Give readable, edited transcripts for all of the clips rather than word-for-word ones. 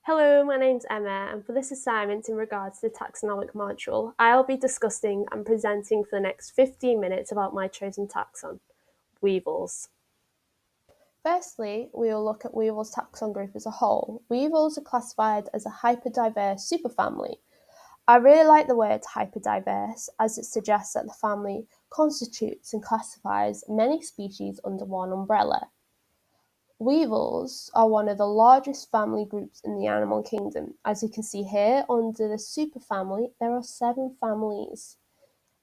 Hello, my name's Emma, and for this assignment in regards to the taxonomic module, I'll be discussing and presenting for the next 15 minutes about my chosen taxon, Weevils. Firstly, we will look at Weevils' taxon group as a whole. Weevils are classified as a hyperdiverse superfamily. I really like the word hyperdiverse as it suggests that the family constitutes and classifies many species under one umbrella. Weevils are one of the largest family groups in the animal kingdom. As you can see here, under the superfamily, there are 7 families.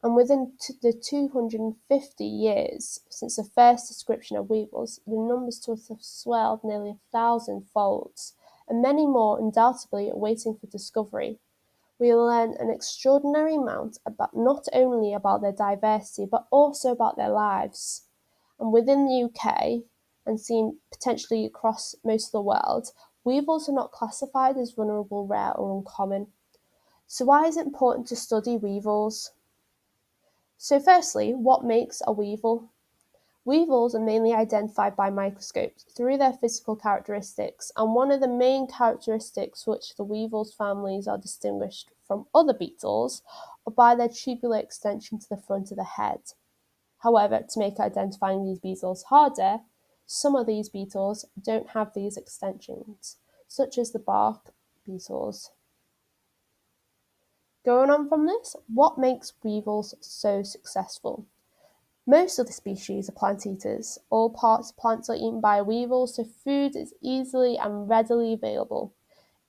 And within the 250 years since the first description of weevils, the numbers to have swelled nearly 1,000 folds, and many more undoubtedly are waiting for discovery. We learn an extraordinary amount about not only about their diversity, but also about their lives. And within the UK, and seen potentially across most of the world, weevils are not classified as vulnerable, rare, or uncommon. So why is it important to study weevils? So firstly, what makes a weevil? Weevils are mainly identified by microscopes through their physical characteristics, and one of the main characteristics which the weevils families are distinguished from other beetles are by their tubular extension to the front of the head. However, to make identifying these beetles harder, some of these beetles don't have these extensions, such as the bark beetles. Going on from this, what makes weevils so successful? Most of the species are plant eaters. All parts of plants are eaten by weevils, so food is easily and readily available.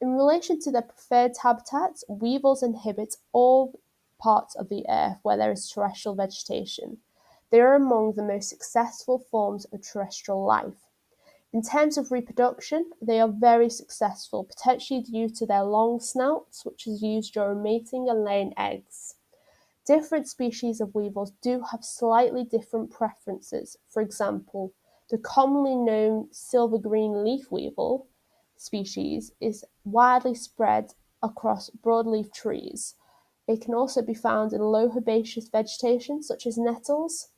In relation to their preferred habitats, weevils inhabit all parts of the earth where there is terrestrial vegetation. They are among the most successful forms of terrestrial life. In terms of reproduction, they are very successful, potentially due to their long snouts, which is used during mating and laying eggs. Different species of weevils do have slightly different preferences. For example, the commonly known silver green leaf weevil species is widely spread across broadleaf trees. It can also be found in low herbaceous vegetation such as nettles.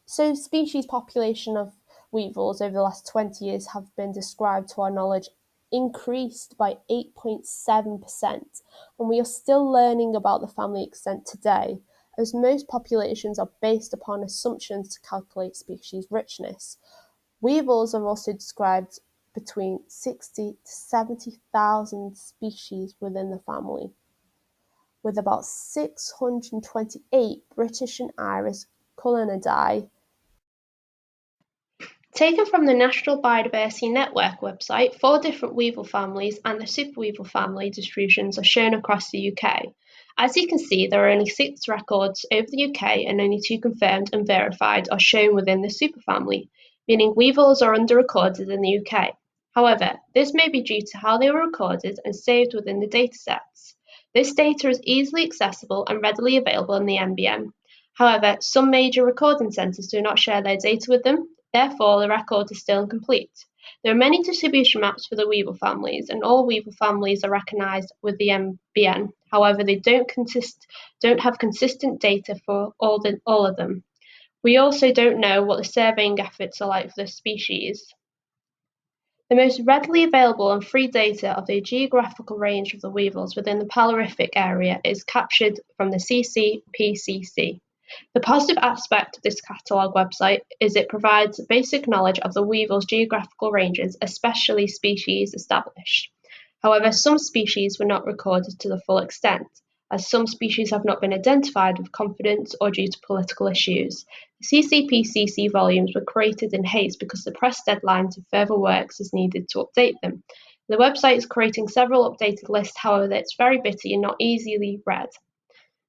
So species population of weevils over the last 20 years have been described to our knowledge increased by 8.7%, and we are still learning about the family extent today, as most populations are based upon assumptions to calculate species richness. Weevils are also described between 60 to 70,000 species within the family, with about 628 British and Irish Culinidae. Taken from the National Biodiversity Network website, 4 different weevil families and the superweevil family distributions are shown across the UK. As you can see, there are only 6 records over the UK and only 2 confirmed and verified are shown within the superfamily, meaning weevils are under-recorded in the UK. However, this may be due to how they were recorded and saved within the datasets. This data is easily accessible and readily available in the NBM. However, some major recording centres do not share their data with them. Therefore, the record is still incomplete. There are many distribution maps for the Weevil families, and all Weevil families are recognised with the NBN. However, they don't have consistent data for all of them. We also don't know what the surveying efforts are like for this species. The most readily available and free data of the geographical range of the weevils within the Palorific area is captured from the CCPCC. The positive aspect of this catalogue website is it provides basic knowledge of the weevil's geographical ranges, especially species established. However, some species were not recorded to the full extent, as some species have not been identified with confidence or due to political issues. The CCPCC volumes were created in haste because the press deadline to further works is needed to update them. The website is creating several updated lists, however, it's very bitty and not easily read.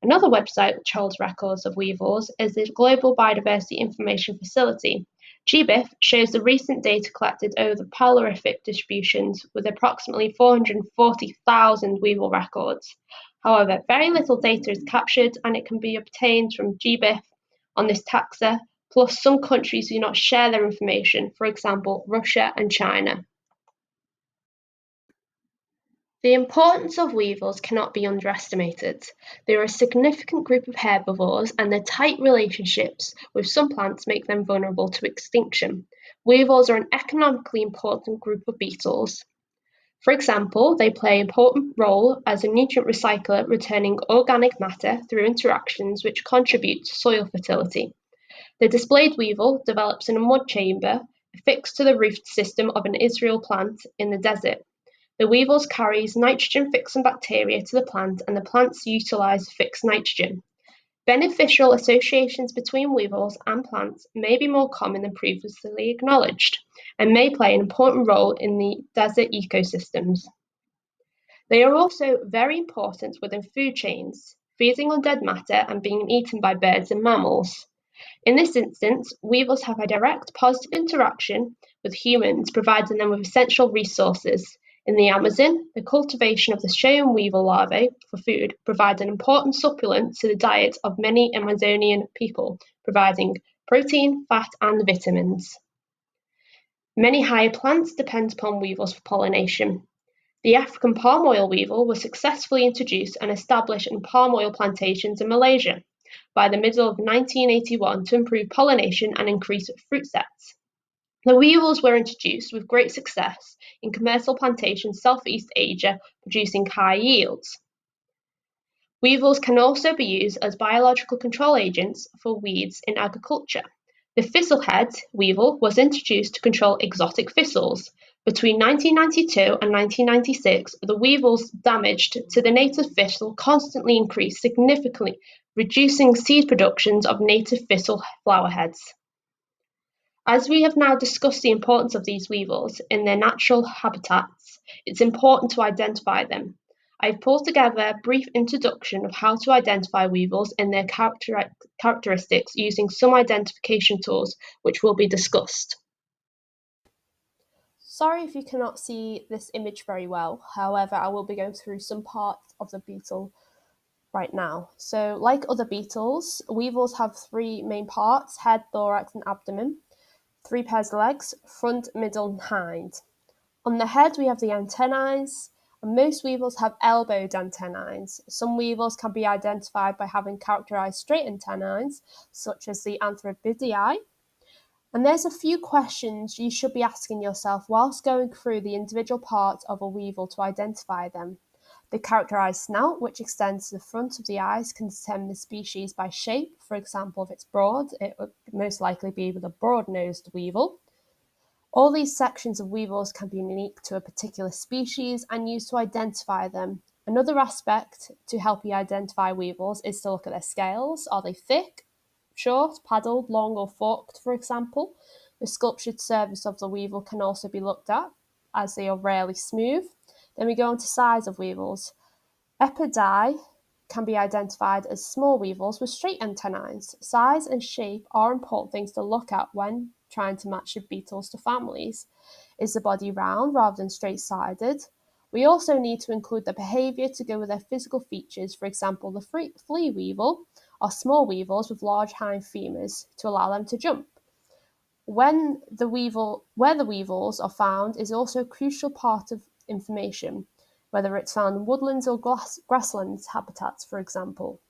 Another website which holds records of weevils is the Global Biodiversity Information Facility. GBIF shows the recent data collected over the Palorific distributions with approximately 440,000 weevil records. However, very little data is captured and it can be obtained from GBIF on this taxa, plus some countries do not share their information, for example, Russia and China. The importance of weevils cannot be underestimated. They are a significant group of herbivores, and their tight relationships with some plants make them vulnerable to extinction. Weevils are an economically important group of beetles. For example, they play an important role as a nutrient recycler, returning organic matter through interactions which contribute to soil fertility. The displayed weevil develops in a mud chamber affixed to the root system of an Israel plant in the desert. The weevils carries nitrogen-fixing bacteria to the plant, and the plants utilize fixed nitrogen. Beneficial associations between weevils and plants may be more common than previously acknowledged, and may play an important role in the desert ecosystems. They are also very important within food chains, feeding on dead matter and being eaten by birds and mammals. In this instance, weevils have a direct positive interaction with humans, providing them with essential resources. In the Amazon, the cultivation of the shown weevil larvae for food provides an important supplement to the diet of many Amazonian people, providing protein, fat, and vitamins. Many higher plants depend upon weevils for pollination. The African palm oil weevil was successfully introduced and established in palm oil plantations in Malaysia by the middle of 1981 to improve pollination and increase fruit sets. The weevils were introduced with great success in commercial plantations Southeast Asia, producing high yields. Weevils can also be used as biological control agents for weeds in agriculture. The thistlehead weevil was introduced to control exotic thistles. Between 1992 and 1996, the weevils' damage to the native thistle constantly increased, significantly reducing seed productions of native thistle flowerheads. As we have now discussed the importance of these weevils in their natural habitats, it's important to identify them. I've pulled together a brief introduction of how to identify weevils and their characteristics using some identification tools, which will be discussed. Sorry if you cannot see this image very well, however, I will be going through some parts of the beetle right now. So, like other beetles, weevils have three main parts: head, thorax, and abdomen. Three pairs of legs: front, middle, and hind. On the head, we have the antennae, and most weevils have elbowed antennae. Some weevils can be identified by having characterized straight antennae, such as the Anthribidae. And there's a few questions you should be asking yourself whilst going through the individual parts of a weevil to identify them. The characterized snout, which extends to the front of the eyes, can determine the species by shape. For example, if it's broad, it would most likely be with a broad-nosed weevil. All these sections of weevils can be unique to a particular species and used to identify them. Another aspect to help you identify weevils is to look at their scales. Are they thick, short, paddled, long, or forked, for example? The sculptured surface of the weevil can also be looked at, as they are rarely smooth. Then we go on to size of weevils. Epidae can be identified as small weevils with straight antennae. Size and shape are important things to look at when trying to match your beetles to families. Is the body round rather than straight-sided? We also need to include the behaviour to go with their physical features. For example, the flea weevil are small weevils with large hind femurs to allow them to jump. Where the weevils are found is also a crucial part of information, whether it's found in woodlands or grasslands habitats, for example.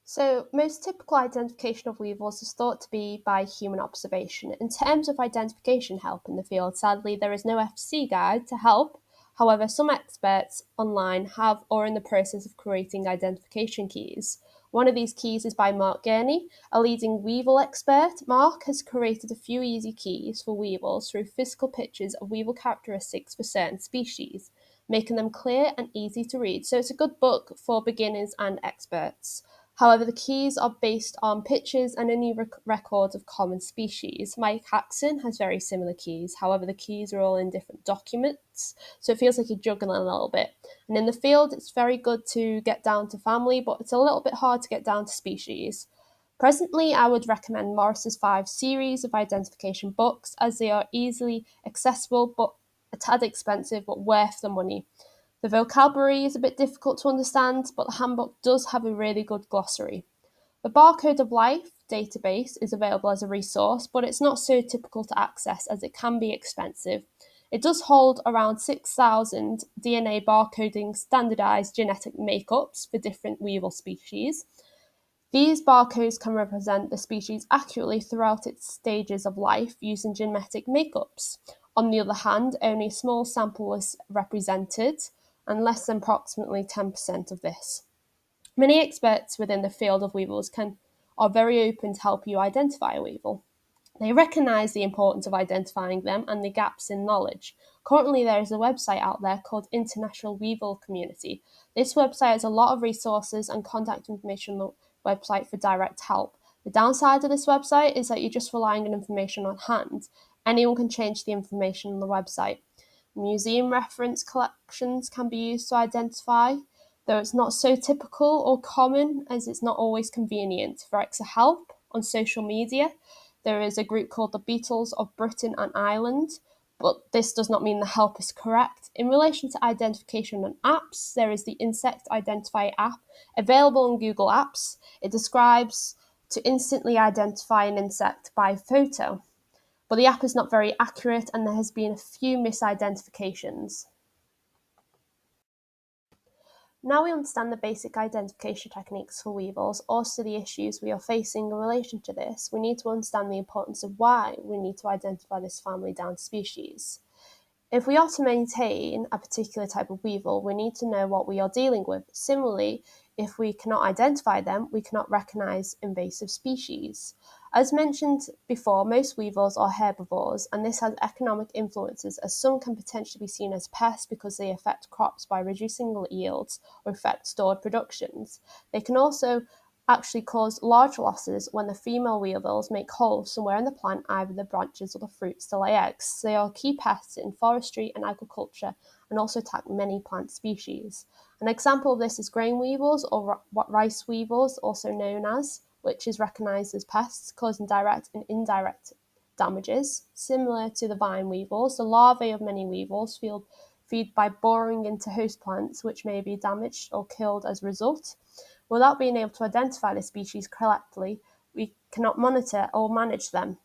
So, most typical identification of weevils is thought to be by human observation. In terms of identification help in the field, sadly, there is no FCC guide to help. However, some experts online have or are in the process of creating identification keys. One of these keys is by Mark Gurney, a leading weevil expert. Mark has created a few easy keys for weevils through physical pictures of weevil characteristics for certain species, making them clear and easy to read. So it's a good book for beginners and experts. However, the keys are based on pictures and any records of common species. Mike Haxon has very similar keys. However, the keys are all in different documents, so it feels like you're juggling a little bit. And in the field, it's very good to get down to family, but it's a little bit hard to get down to species. Presently, I would recommend Morris's 5 series of identification books, as they are easily accessible but a tad expensive, but worth the money. The vocabulary is a bit difficult to understand, but the handbook does have a really good glossary. The Barcode of Life database is available as a resource, but it's not so typical to access as it can be expensive. It does hold around 6,000 DNA barcoding standardized genetic makeups for different weevil species. These barcodes can represent the species accurately throughout its stages of life using genetic makeups. On the other hand, only a small sample was represented, and less than approximately 10% of this. Many experts within the field of weevils are very open to help you identify a weevil. They recognise the importance of identifying them and the gaps in knowledge. Currently, there is a website out there called International Weevil Community. This website has a lot of resources and contact information on the website for direct help. The downside of this website is that you're just relying on information on hand. Anyone can change the information on the website. Museum reference collections can be used to identify, though it's not so typical or common as it's not always convenient. For extra help on social media, there is a group called the Beetles of Britain and Ireland, but this does not mean the help is correct. In relation to identification on apps, there is the Insect Identifier app available on Google Apps. It describes to instantly identify an insect by photo, but the app is not very accurate and there has been a few misidentifications. Now we understand the basic identification techniques for weevils, also the issues we are facing in relation to this, we need to understand the importance of why we need to identify this family down to species. If we are to maintain a particular type of weevil, we need to know what we are dealing with. Similarly, if we cannot identify them, we cannot recognise invasive species. As mentioned before, most weevils are herbivores, and this has economic influences as some can potentially be seen as pests because they affect crops by reducing yields or affect stored productions. They can also actually cause large losses when the female weevils make holes somewhere in the plant, either the branches or the fruits, to lay eggs. They are key pests in forestry and agriculture and also attack many plant species. An example of this is grain weevils or rice weevils, also known as, which is recognised as pests, causing direct and indirect damages. Similar to the vine weevils, the larvae of many weevils feed by boring into host plants, which may be damaged or killed as a result. Without being able to identify the species correctly, we cannot monitor or manage them.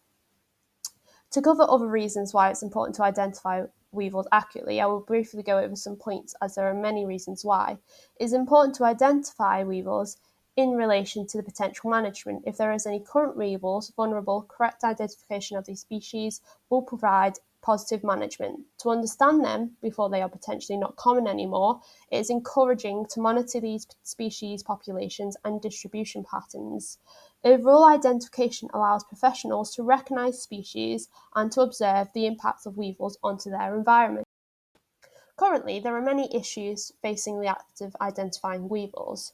To cover other reasons why it's important to identify weevils accurately, I will briefly go over some points as there are many reasons why. It is important to identify weevils in relation to the potential management. If there is any current weevils vulnerable, correct identification of these species will provide positive management. To understand them before they are potentially not common anymore, it is encouraging to monitor these species populations and distribution patterns. Overall identification allows professionals to recognise species and to observe the impacts of weevils onto their environment. Currently, there are many issues facing the act of identifying weevils.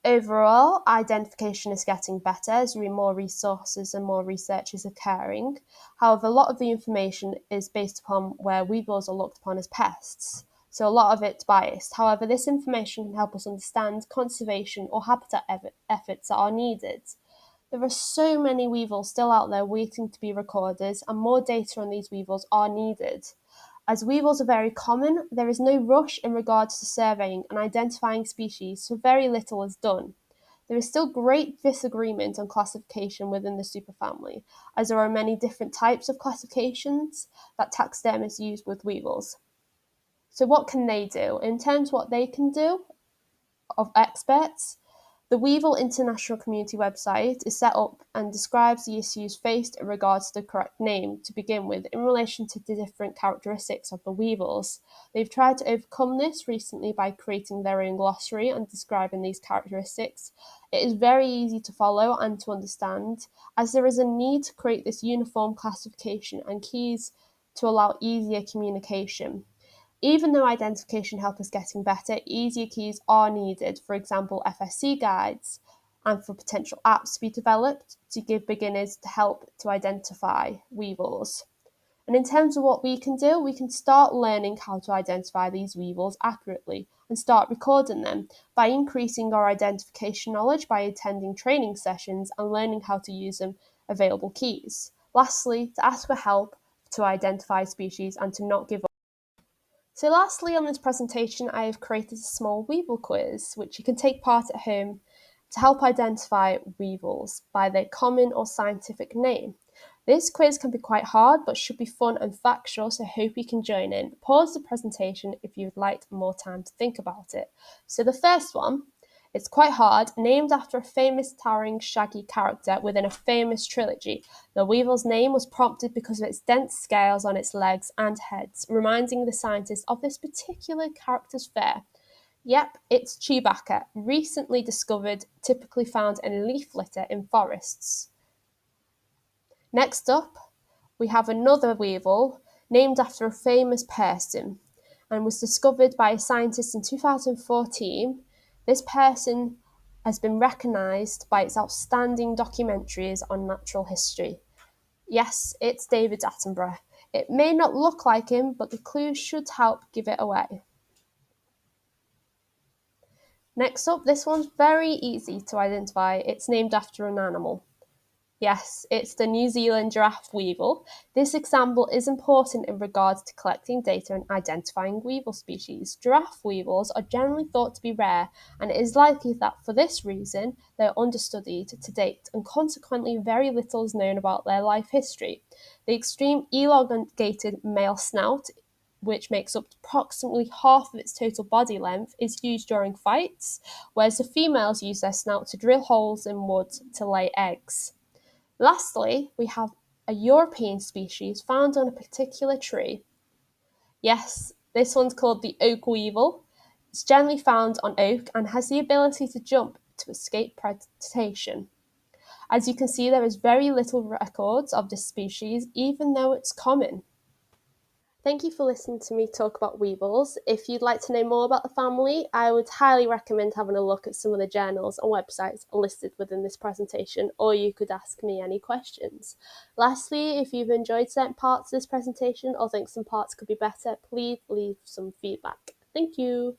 Overall, identification is getting better as more resources and more research is occurring. However, a lot of the information is based upon where weevils are looked upon as pests, so a lot of it's biased. However, this information can help us understand conservation or habitat efforts that are needed. There are so many weevils still out there waiting to be recorded, and more data on these weevils are needed. As weevils are very common, there is no rush in regards to surveying and identifying species, so very little is done. There is still great disagreement on classification within the superfamily, as there are many different types of classifications that taxidermists use with weevils. So what can they do? In terms of what they can do, of experts, the Weevil International Community website is set up and describes the issues faced in regards to the correct name to begin with in relation to the different characteristics of the weevils. They've tried to overcome this recently by creating their own glossary and describing these characteristics. It is very easy to follow and to understand, as there is a need to create this uniform classification and keys to allow easier communication. Even though identification help is getting better, easier keys are needed, for example FSC guides, and for potential apps to be developed to give beginners help to identify weevils. And in terms of what we can do, we can start learning how to identify these weevils accurately and start recording them by increasing our identification knowledge by attending training sessions and learning how to use them available keys. Lastly, to ask for help to identify species and to not give up. So lastly on this presentation, I have created a small Weevil quiz, which you can take part at home to help identify weevils by their common or scientific name. This quiz can be quite hard, but should be fun and factual, so I hope you can join in. Pause the presentation if you would like more time to think about it. So the first one It's quite hard, named after a famous towering shaggy character within a famous trilogy. The Weevil's name was prompted because of its dense scales on its legs and heads, reminding the scientists of this particular character's fare. Yep, it's Chewbacca, recently discovered, typically found in leaf litter in forests. Next up, we have another Weevil named after a famous person and was discovered by a scientist in 2014. This person has been recognised by its outstanding documentaries on natural history. Yes, it's David Attenborough. It may not look like him, but the clues should help give it away. Next up, this one's very easy to identify. It's named after an animal. Yes, it's the New Zealand giraffe weevil. This example is important in regards to collecting data and identifying weevil species. Giraffe weevils are generally thought to be rare, and it is likely that for this reason they are understudied to date, and consequently very little is known about their life history. The extreme elongated male snout, which makes up approximately half of its total body length, is used during fights, whereas the females use their snout to drill holes in wood to lay eggs. Lastly, we have a European species found on a particular tree. Yes, this one's called the oak weevil. It's generally found on oak and has the ability to jump to escape predation. As you can see, there is very little records of this species, even though it's common. Thank you for listening to me talk about weevils. If you'd like to know more about the family, I would highly recommend having a look at some of the journals and websites listed within this presentation, or you could ask me any questions. Lastly, if you've enjoyed certain parts of this presentation or think some parts could be better, please leave some feedback. Thank you.